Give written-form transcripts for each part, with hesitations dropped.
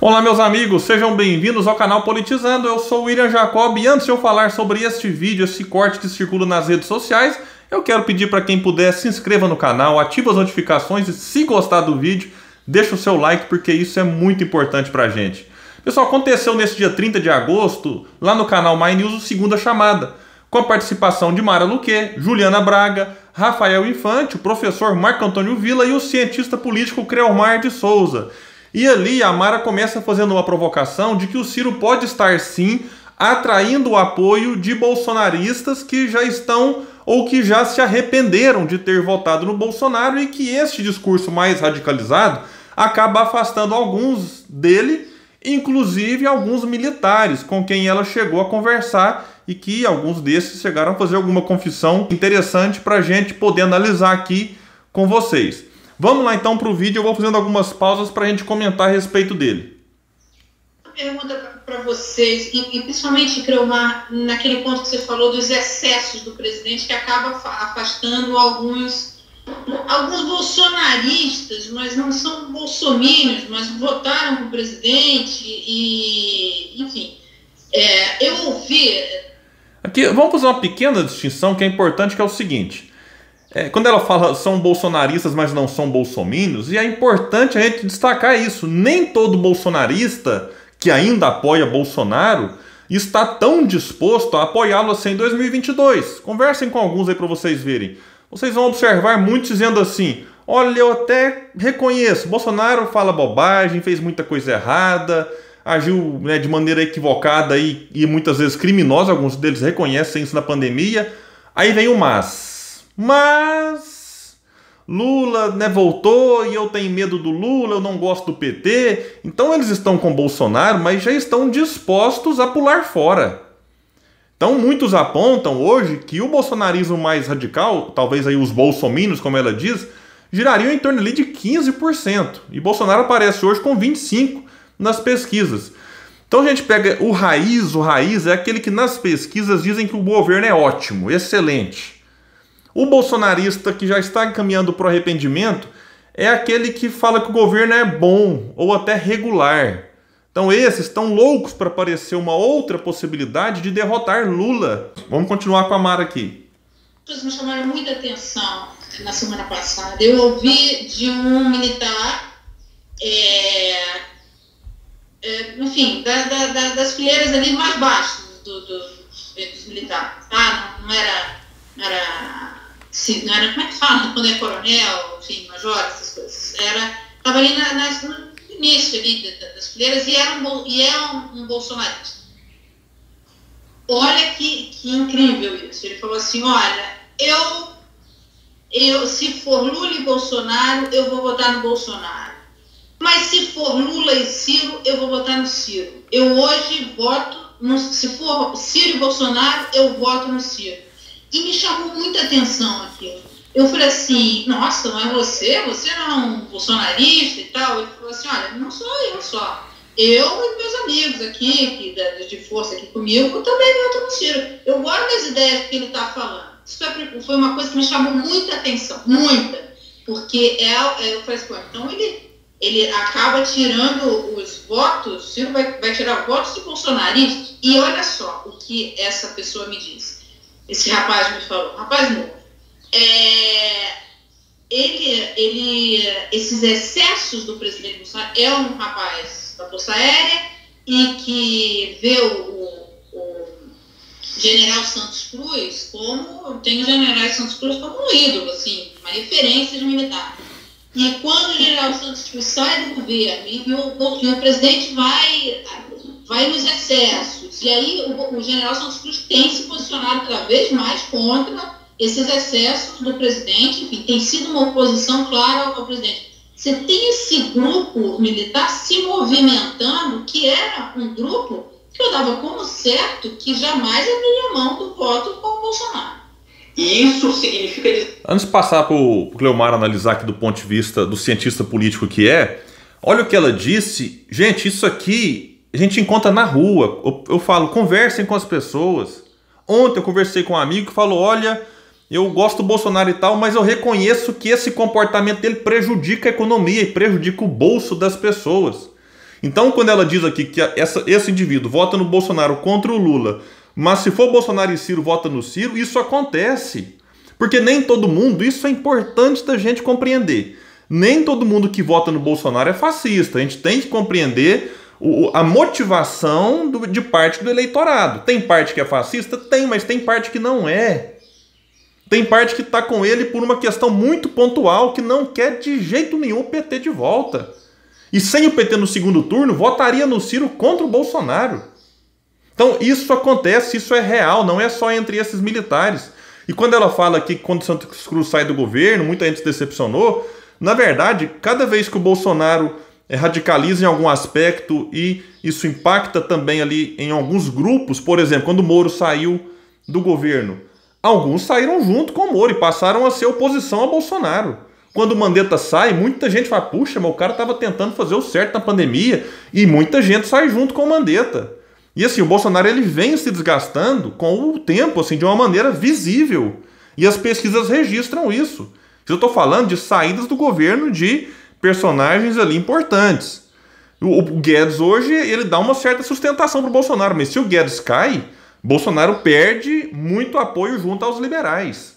Olá meus amigos, sejam bem-vindos ao canal Politizando, eu sou o William Jacob e antes de eu falar sobre este vídeo, esse corte que circula nas redes sociais, eu quero pedir para quem puder, se inscreva no canal, ative as notificações e se gostar do vídeo, deixa o seu like porque isso é muito importante pra gente. Pessoal, aconteceu nesse dia 30 de agosto, lá no canal My News, o Segunda Chamada, com a participação de Mara Luque, Juliana Braga, Rafael Infante, o professor Marco Antônio Villa e o cientista político Creomar de Souza. E ali a Mara começa fazendo uma provocação de que o Ciro pode estar sim atraindo o apoio de bolsonaristas que já estão ou que já se arrependeram de ter votado no Bolsonaro e que este discurso mais radicalizado acaba afastando alguns dele, inclusive alguns militares com quem ela chegou a conversar e que alguns desses chegaram a fazer alguma confissão interessante para a gente poder analisar aqui com vocês. Vamos lá então para o vídeo, eu vou fazendo algumas pausas para a gente comentar a respeito dele. Pergunta para vocês, e principalmente, Creomar, naquele ponto que você falou dos excessos do presidente, que acaba afastando alguns bolsonaristas, mas não são bolsominions, mas votaram para o presidente, e enfim, eu ouvi... Aqui, vamos fazer uma pequena distinção que é importante, que é o seguinte... quando ela fala são bolsonaristas, mas não são bolsominions, e é importante a gente destacar isso. Nem todo bolsonarista que ainda apoia Bolsonaro está tão disposto a apoiá-lo assim em 2022. Conversem com alguns aí para vocês verem. Vocês vão observar muitos dizendo assim: olha, eu até reconheço, Bolsonaro fala bobagem, fez muita coisa errada, agiu de maneira equivocada e muitas vezes criminosa, alguns deles reconhecem isso na pandemia. Aí vem o mas Lula voltou e eu tenho medo do Lula, eu não gosto do PT. Então eles estão com Bolsonaro, mas já estão dispostos a pular fora. Então muitos apontam hoje que o bolsonarismo mais radical, talvez aí os bolsominions, como ela diz, girariam em torno ali de 15%. E Bolsonaro aparece hoje com 25% nas pesquisas. Então a gente pega o raiz é aquele que nas pesquisas dizem que o governo é ótimo, excelente. O bolsonarista que já está encaminhando para o arrependimento é aquele que fala que o governo é bom ou até regular. Então esses estão loucos para aparecer uma outra possibilidade de derrotar Lula. Vamos continuar com a Mara aqui. Me chamaram muita atenção na semana passada. Eu ouvi de um militar, enfim, das fileiras ali mais baixas dos militares. Tá? Não era, como é que fala, quando é coronel, enfim, major, essas coisas. Estava ali no início ali das fileiras e é um bolsonarista. Olha que incrível isso. Ele falou assim: olha, eu se for Lula e Bolsonaro, eu vou votar no Bolsonaro. Mas se for Lula e Ciro, eu vou votar no Ciro. Eu hoje voto, se for Ciro e Bolsonaro, eu voto no Ciro. E me chamou muita atenção aquilo. Eu falei assim: nossa, não é você? Você não é um bolsonarista e tal? Ele falou assim: olha, não sou eu só. Eu e meus amigos aqui, de força aqui comigo, eu também voto no Ciro. Eu gosto das ideias que ele está falando. Isso foi uma coisa que me chamou muita atenção, muita. Porque eu falei assim: então ele acaba tirando os votos, o Ciro vai tirar votos de bolsonaristas. E olha só o que essa pessoa me disse. Esse rapaz me falou, rapaz novo, esses excessos do presidente Bolsonaro, é um rapaz da Força Aérea e que vê o general Santos Cruz tem o general Santos Cruz como um ídolo, assim, uma referência de militar. E quando o general Santos Cruz sai do governo e o presidente vai nos excessos, e aí o general Santos Cruz tem se posicionado cada vez mais contra esses excessos do presidente, enfim, tem sido uma oposição clara ao presidente. Você tem esse grupo militar se movimentando, que era um grupo que eu dava como certo que jamais abriria mão do voto com o Bolsonaro. E isso significa... Antes de passar para o Creomar analisar aqui do ponto de vista do cientista político que olha o que ela disse. Gente, isso aqui a gente encontra na rua. Eu falo, conversem com as pessoas. Ontem eu conversei com um amigo que falou: olha, eu gosto do Bolsonaro e tal, mas eu reconheço que esse comportamento dele prejudica a economia e prejudica o bolso das pessoas. Então, quando ela diz aqui que esse indivíduo vota no Bolsonaro contra o Lula, mas se for Bolsonaro e Ciro, vota no Ciro, isso acontece. Porque nem todo mundo, isso é importante da gente compreender. Nem todo mundo que vota no Bolsonaro é fascista. A gente tem que compreender a motivação de parte do eleitorado. Tem parte que é fascista? Tem, mas tem parte que não é. Tem parte que está com ele por uma questão muito pontual, que não quer de jeito nenhum o PT de volta. E sem o PT no segundo turno, votaria no Ciro contra o Bolsonaro. Então isso acontece, isso é real, não é só entre esses militares. E quando ela fala que quando Santa Cruz sai do governo, muita gente se decepcionou, na verdade, cada vez que o Bolsonaro radicaliza em algum aspecto e isso impacta também ali em alguns grupos, por exemplo, quando o Moro saiu do governo, alguns saíram junto com o Moro e passaram a ser oposição a Bolsonaro. Quando o Mandetta sai, muita gente fala, puxa, mas o cara estava tentando fazer o certo na pandemia, e muita gente sai junto com o Mandetta. E assim, o Bolsonaro ele vem se desgastando com o tempo, assim, de uma maneira visível. E as pesquisas registram isso. Eu estou falando de saídas do governo de personagens ali importantes. O Guedes hoje, ele dá uma certa sustentação para o Bolsonaro, mas se o Guedes cai, Bolsonaro perde muito apoio junto aos liberais.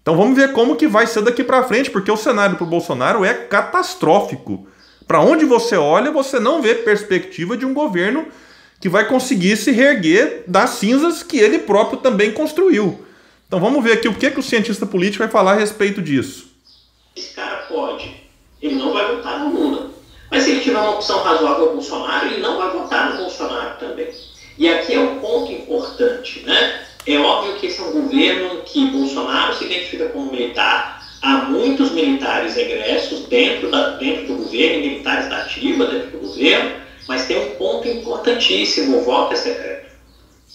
Então vamos ver como que vai ser daqui para frente, porque o cenário para o Bolsonaro é catastrófico. Para onde você olha, você não vê perspectiva de um governo que vai conseguir se reerguer das cinzas que ele próprio também construiu. Então vamos ver aqui o que o cientista político vai falar a respeito disso. Esse cara pode, ele não vai votar no Lula. Mas se ele tiver uma opção razoável ao Bolsonaro, ele não vai votar no Bolsonaro também. E aqui é um ponto importante, né? É óbvio que esse é um governo que Bolsonaro se identifica como militar. Há muitos militares egressos dentro do governo, militares da ativa dentro do governo, mas tem um ponto importantíssimo, o voto é secreto.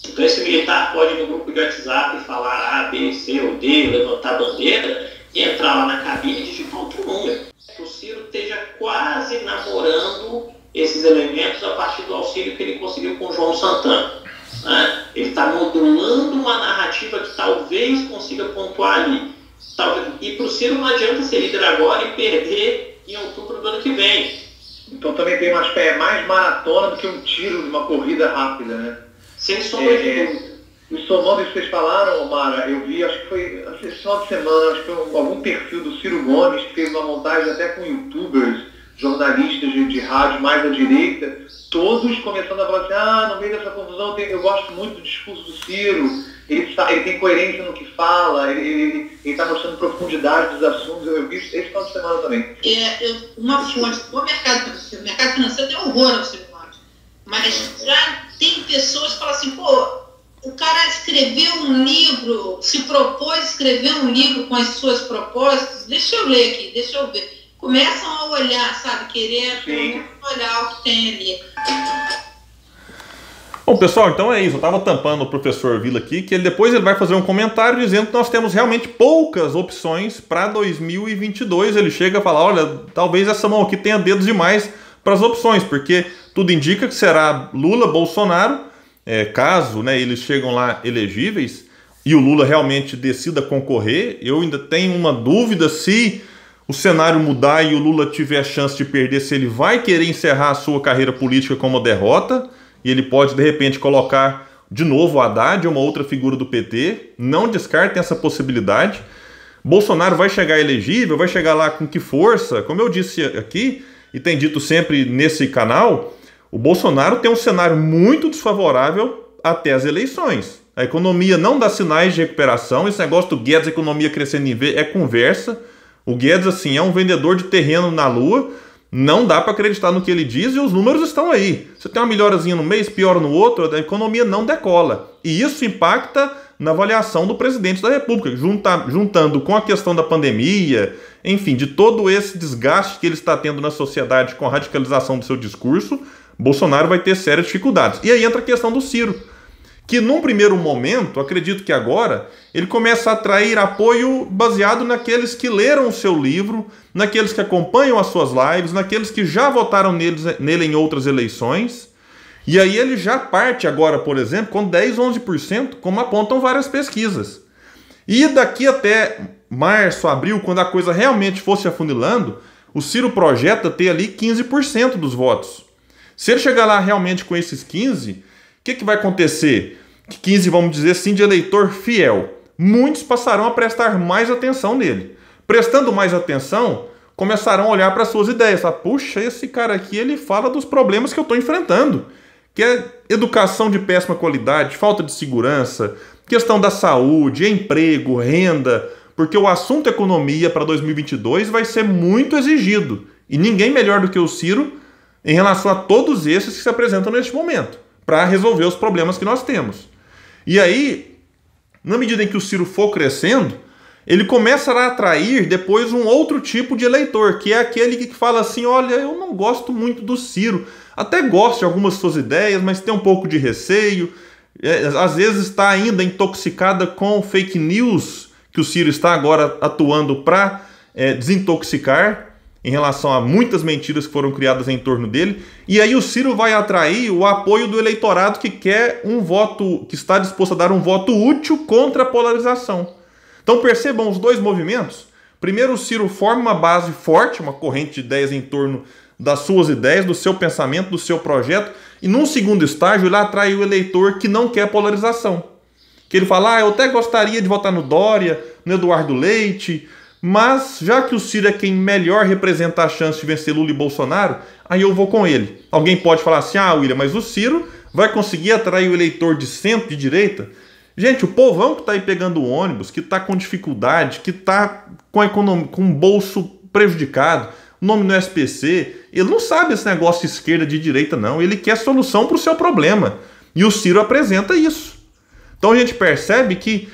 Então esse militar pode ir no grupo de WhatsApp e falar A, B, C ou D, levantar a bandeira e entrar lá na cabine e digitar outro número. Que o Ciro esteja quase namorando esses elementos a partir do auxílio que ele conseguiu com o João Santana. Né? Ele está modulando uma narrativa que talvez consiga pontuar ali. E para o Ciro não adianta ser líder agora e perder em outubro do ano que vem. Então também tem mais maratona do que um tiro de uma corrida rápida, né? Sem sombra de dúvida. E somando isso que vocês falaram, Mara, eu vi, acho que foi esse final de semana, acho que foi algum perfil do Ciro Gomes que fez uma montagem até com youtubers, jornalistas de rádio mais à direita, todos começando a falar assim, no meio dessa confusão eu gosto muito do discurso do Ciro, ele tem coerência no que fala, ele está mostrando profundidade dos assuntos. Eu vi esse final de semana também. Uma fonte do mercado financeiro tem horror ao Ciro Gomes, mas já tem pessoas que falam assim, o cara escreveu um livro, se propôs a escrever um livro com as suas propostas, deixa eu ler aqui, deixa eu ver. Começam a olhar, sabe, querer olhar o que tem ali. Bom, pessoal, então é isso. Eu estava tampando o professor Vila aqui, que depois ele vai fazer um comentário dizendo que nós temos realmente poucas opções para 2022. Ele chega a falar, olha, talvez essa mão aqui tenha dedos demais para as opções, porque tudo indica que será Lula, Bolsonaro, caso eles chegam lá elegíveis e o Lula realmente decida concorrer. Eu ainda tenho uma dúvida se o cenário mudar e o Lula tiver a chance de perder, se ele vai querer encerrar a sua carreira política com uma derrota, e ele pode, de repente, colocar de novo o Haddad ou uma outra figura do PT. Não descartem essa possibilidade. Bolsonaro vai chegar elegível, vai chegar lá com que força? Como eu disse aqui, e tem dito sempre nesse canal, o Bolsonaro tem um cenário muito desfavorável até as eleições. A economia não dá sinais de recuperação. Esse negócio do Guedes, economia crescendo em V, é conversa. O Guedes, assim, é um vendedor de terreno na lua. Não dá para acreditar no que ele diz e os números estão aí. Você tem uma melhorazinha no mês, pior no outro, a economia não decola. E isso impacta na avaliação do presidente da República, juntando com a questão da pandemia, enfim, de todo esse desgaste que ele está tendo na sociedade com a radicalização do seu discurso, Bolsonaro vai ter sérias dificuldades. E aí entra a questão do Ciro, que num primeiro momento, acredito que agora, ele começa a atrair apoio baseado naqueles que leram o seu livro, naqueles que acompanham as suas lives, naqueles que já votaram nele em outras eleições. E aí ele já parte agora, por exemplo, com 10, 11%, como apontam várias pesquisas. E daqui até março, abril, quando a coisa realmente fosse afunilando, o Ciro projeta ter ali 15% dos votos. Se ele chegar lá realmente com esses 15, o que vai acontecer? 15, vamos dizer assim, de eleitor fiel. Muitos passarão a prestar mais atenção nele. Prestando mais atenção, começarão a olhar para suas ideias. Puxa, esse cara aqui, ele fala dos problemas que eu estou enfrentando. Que é educação de péssima qualidade, falta de segurança, questão da saúde, emprego, renda, porque o assunto economia para 2022 vai ser muito exigido. E ninguém melhor do que o Ciro em relação a todos esses que se apresentam neste momento, para resolver os problemas que nós temos. E aí, na medida em que o Ciro for crescendo, ele começará a atrair depois um outro tipo de eleitor, que é aquele que fala assim, olha, eu não gosto muito do Ciro, até gosto de algumas suas ideias, mas tem um pouco de receio, às vezes está ainda intoxicada com fake news, que o Ciro está agora atuando para desintoxicar, em relação a muitas mentiras que foram criadas em torno dele, e aí o Ciro vai atrair o apoio do eleitorado que quer um voto, que está disposto a dar um voto útil contra a polarização. Então percebam os dois movimentos. Primeiro, o Ciro forma uma base forte, uma corrente de ideias em torno das suas ideias, do seu pensamento, do seu projeto, e num segundo estágio ele atrai o eleitor que não quer polarização. Que ele fala, eu até gostaria de votar no Dória, no Eduardo Leite, mas já que o Ciro é quem melhor representa a chance de vencer Lula e Bolsonaro, aí eu vou com ele. Alguém pode falar assim, William, mas o Ciro vai conseguir atrair o eleitor de centro, de direita? Gente, o povão que está aí pegando o ônibus, que está com dificuldade, que está com a economia, com o bolso prejudicado, nome no SPC, ele não sabe esse negócio de esquerda, de direita, não. Ele quer solução para o seu problema. E o Ciro apresenta isso. Então a gente percebe que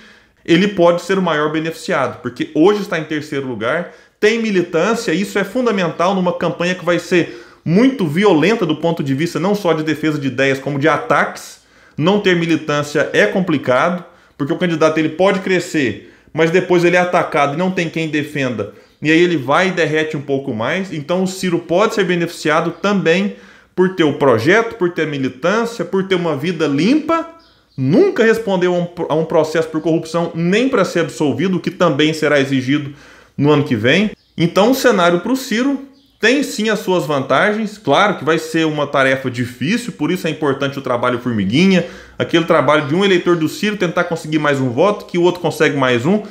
ele pode ser o maior beneficiado, porque hoje está em terceiro lugar, tem militância, isso é fundamental numa campanha que vai ser muito violenta do ponto de vista não só de defesa de ideias, como de ataques. Não ter militância é complicado, porque o candidato ele pode crescer, mas depois ele é atacado e não tem quem defenda, e aí ele vai e derrete um pouco mais. Então o Ciro pode ser beneficiado também por ter o projeto, por ter militância, por ter uma vida limpa, nunca respondeu a um processo por corrupção nem para ser absolvido, o que também será exigido no ano que vem. Então o cenário para o Ciro tem sim as suas vantagens, claro que vai ser uma tarefa difícil, por isso é importante o trabalho formiguinha, aquele trabalho de um eleitor do Ciro tentar conseguir mais um voto, que o outro consegue mais um,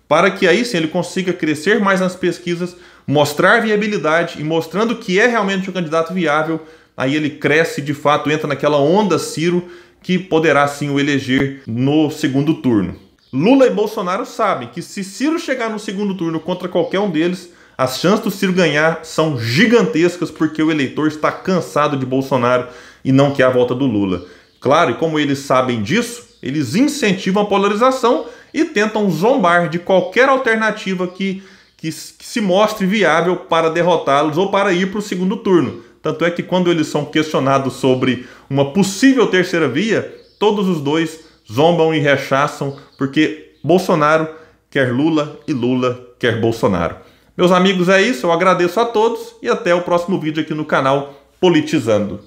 para que aí sim ele consiga crescer mais nas pesquisas, mostrar viabilidade e mostrando que é realmente um candidato viável, aí ele cresce de fato, entra naquela onda Ciro, que poderá sim o eleger no segundo turno. Lula e Bolsonaro sabem que se Ciro chegar no segundo turno contra qualquer um deles, as chances do Ciro ganhar são gigantescas, porque o eleitor está cansado de Bolsonaro e não quer a volta do Lula. Claro, e como eles sabem disso, eles incentivam a polarização e tentam zombar de qualquer alternativa que se mostre viável para derrotá-los ou para ir para o segundo turno. Tanto é que quando eles são questionados sobre uma possível terceira via, todos os dois zombam e rechaçam, porque Bolsonaro quer Lula e Lula quer Bolsonaro. Meus amigos, é isso. Eu agradeço a todos e até o próximo vídeo aqui no canal Politizando.